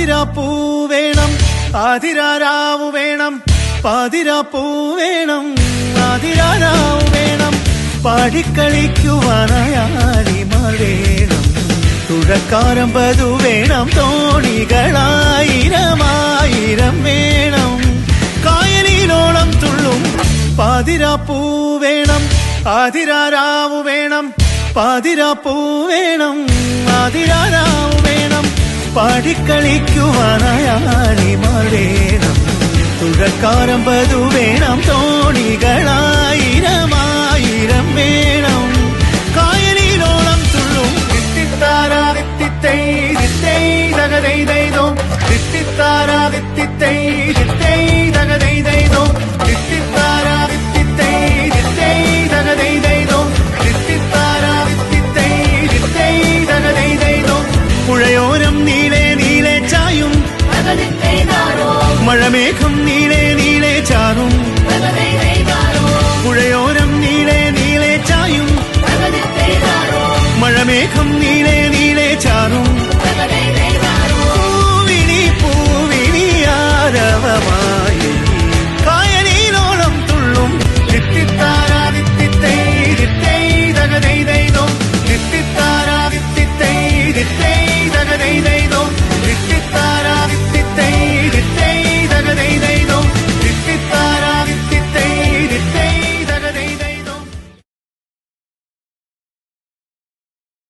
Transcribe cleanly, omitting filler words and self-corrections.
പാതിരാപ്പൂ വേണം ആതിരാരാവു വേണം പാതിരാപ്പൂ വേണം ആതിരാരാവു വേണം പാടിക്കളിക്കുവാനായാലിമാർ വേണം തുഴക്കാരമ്പതു വേണം തോണികളായിരമായിരം വേണം കായലിലോളം തുള്ളും പാതിരാപ്പൂ വേണം ആതിരാരാവു വേണം പാതിരാപ്പൂ വേണം ആതിരാരാവു വേണം പാടിക്കളിക്കുവാനായാലിമാർ വേണം തുഴക്കാരമ്പതു വേണം തോണികളായിരമായിരം വേണം കായലിലോളം തുള്ളും തിത്തിത്താരാ തിത്തിത്തൈ തിത്തൈ തകതൈതൈതോ തിത്തിത്താരാ തിത്തിത്തൈ തിത്തൈ തകതൈതൈതോ തിത്തിത്താരാ തിത്തിത്തൈ തിത്തൈ തകതൈതൈതോ തിത്തിത്താരാ തിത്തിത്തൈ തിത്തൈ തകതൈതൈതോ പുഴയോരം നീളെ നീളെ ചായും മഴമേഘം നീളെ